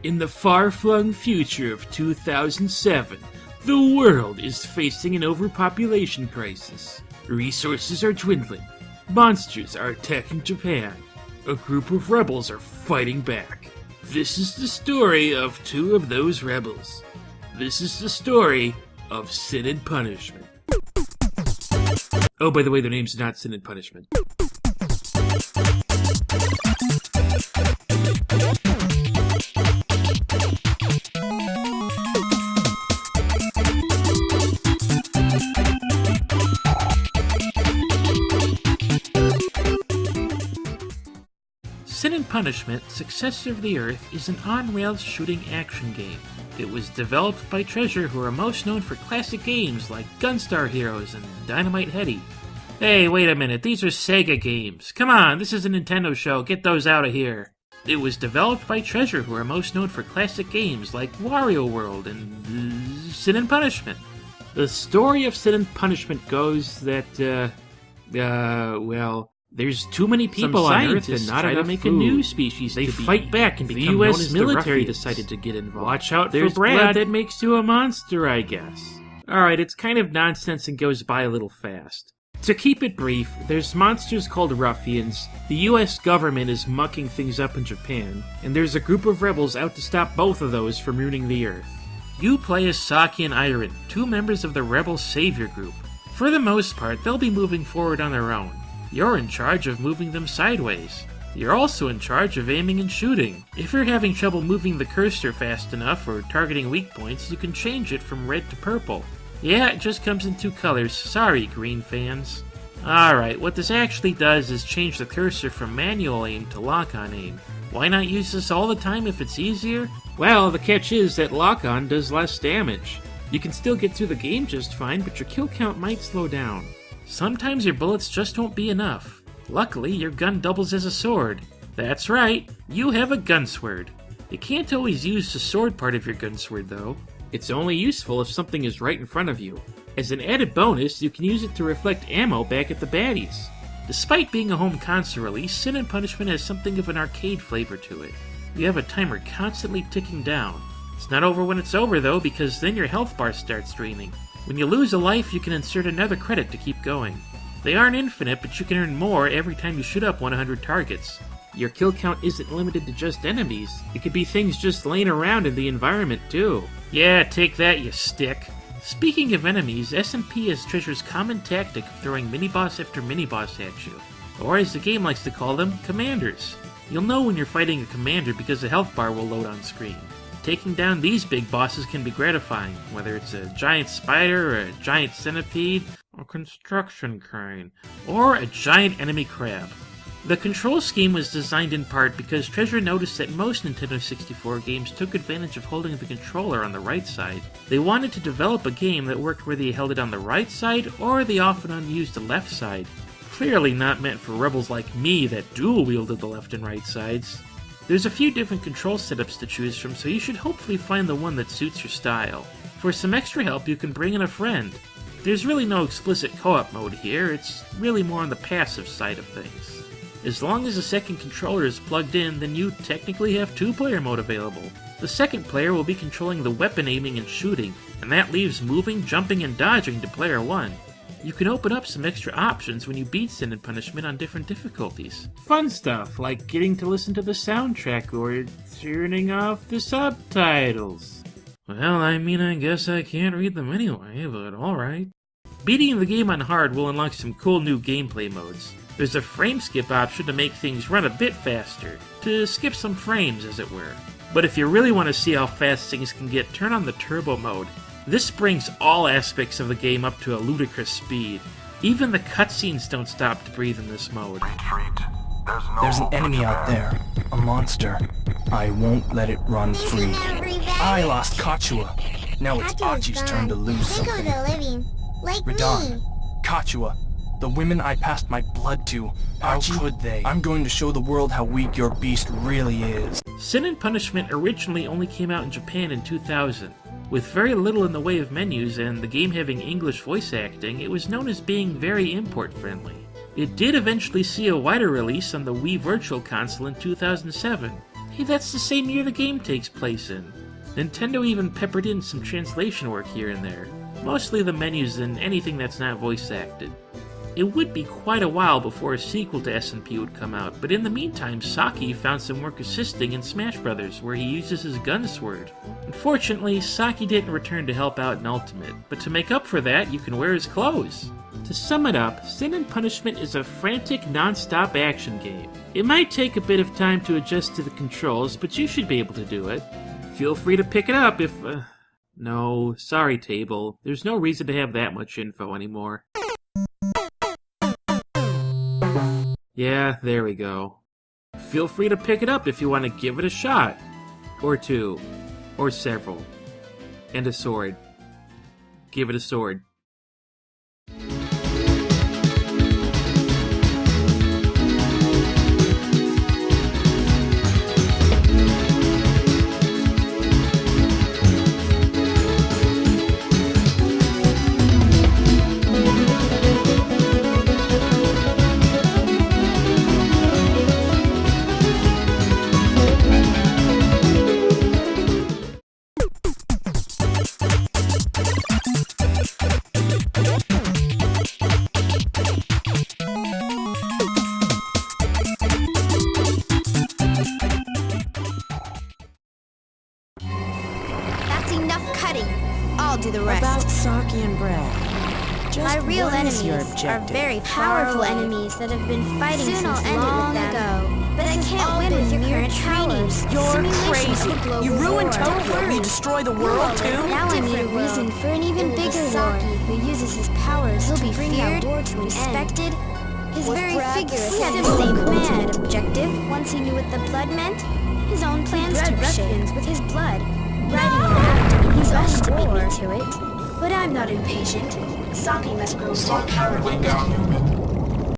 In the far-flung future of 2007, the world is facing an overpopulation crisis. Resources are dwindling. Monsters are attacking Japan. A group of rebels are fighting back. This is the story of two of those rebels. This is the story of Sin and Punishment. Oh, by the way, their name's not Sin and Punishment. Sin and Punishment, Successor of the Earth, is an on-rails shooting action game. It was developed by Treasure, who are most known for classic games like Gunstar Heroes and Dynamite Headdy. Hey, wait a minute, these are Sega games. Come on, this is a Nintendo show, get those out of here. It was developed by Treasure, who are most known for classic games like Wario World and Sin and Punishment. The story of Sin and Punishment goes that, well, there's too many people on Earth and not enough to make a new species. They fight back and become known as the military decided to get involved. Watch out for Brad. That makes you a monster, I guess. Alright, it's kind of nonsense and goes by a little fast. To keep it brief, there's monsters called ruffians, the US government is mucking things up in Japan, and there's a group of rebels out to stop both of those from ruining the Earth. You play as Saki and Iron, two members of the Rebel Savior group. For the most part, they'll be moving forward on their own. You're in charge of moving them sideways. You're also in charge of aiming and shooting. If you're having trouble moving the cursor fast enough or targeting weak points, you can change it from red to purple. Yeah, it just comes in two colors. Sorry, green fans. Alright, what this actually does is change the cursor from manual aim to lock-on aim. Why not use this all the time if it's easier? Well, the catch is that lock-on does less damage. You can still get through the game just fine, but your kill count might slow down. Sometimes your bullets just won't be enough. Luckily, your gun doubles as a sword. That's right, you have a gunsword. You can't always use the sword part of your gunsword, though. It's only useful if something is right in front of you. As an added bonus, you can use it to reflect ammo back at the baddies. Despite being a home console release, Sin and Punishment has something of an arcade flavor to it. You have a timer constantly ticking down. It's not over when it's over, though, because then your health bar starts draining. When you lose a life, you can insert another credit to keep going. They aren't infinite, but you can earn more every time you shoot up 100 targets. Your kill count isn't limited to just enemies. It could be things just laying around in the environment, too. Yeah, take that, you stick. Speaking of enemies, SMP has Treasure's common tactic of throwing mini-boss after mini-boss at you. Or, as the game likes to call them, commanders. You'll know when you're fighting a commander because the health bar will load on screen. Taking down these big bosses can be gratifying, whether it's a giant spider, or a giant centipede, a construction crane, or a giant enemy crab. The control scheme was designed in part because Treasure noticed that most Nintendo 64 games took advantage of holding the controller on the right side. They wanted to develop a game that worked whether you held it on the right side or the often unused left side. Clearly not meant for rebels like me that dual-wielded the left and right sides. There's a few different control setups to choose from, so you should hopefully find the one that suits your style. For some extra help, you can bring in a friend. There's really no explicit co-op mode here, it's really more on the passive side of things. As long as the second controller is plugged in, then you technically have two-player mode available. The second player will be controlling the weapon aiming and shooting, and that leaves moving, jumping, and dodging to player one. You can open up some extra options when you beat Sin and Punishment on different difficulties. Fun stuff, like getting to listen to the soundtrack or turning off the subtitles. Well, I mean, I guess I can't read them anyway, but alright. Beating the game on hard will unlock some cool new gameplay modes. There's a frame skip option to make things run a bit faster, to skip some frames, as it were. But if you really want to see how fast things can get, turn on the turbo mode. This brings all aspects of the game up to a ludicrous speed. Even the cutscenes don't stop to breathe in this mode. There's an enemy out there. A monster. I won't let it run free. I lost Kachua. Now it's Achi's turn to lose something. Radan, Kachua, the women I passed my blood to. How could they? I'm going to show the world how weak your beast really is. Sin and Punishment originally only came out in Japan in 2000. With very little in the way of menus and the game having English voice acting, it was known as being very import-friendly. It did eventually see a wider release on the Wii Virtual Console in 2007. Hey, that's the same year the game takes place in. Nintendo even peppered in some translation work here and there, mostly the menus and anything that's not voice acted. It would be quite a while before a sequel to SMP would come out, but in the meantime, Saki found some work assisting in Smash Bros., where he uses his gun sword. Unfortunately, Saki didn't return to help out in Ultimate, but to make up for that, you can wear his clothes. To sum it up, Sin and Punishment is a frantic, non-stop action game. It might take a bit of time to adjust to the controls, but you should be able to do it. Feel free to pick it up if... No, sorry, table. There's no reason to have that much info anymore. Yeah, there we go. Feel free to pick it up if you want to give it a shot. Or two. Or several. And a sword. Give it a sword. I'll do the rest. About Saki and Brad. My real enemies are very powerful enemies that have been fighting since long ago. But I can't win with your current training. You're crazy. You ruined Tokyo. You destroy the world too. Now I need a reason for an even bigger Saki who uses his powers to be feared, respected. His very figure set him the ultimate objective. Once he knew what the blood meant, his own plans took shape with his blood. Writing and acting his best to beat me to it. But I'm not impatient. Saki must grow more powerful.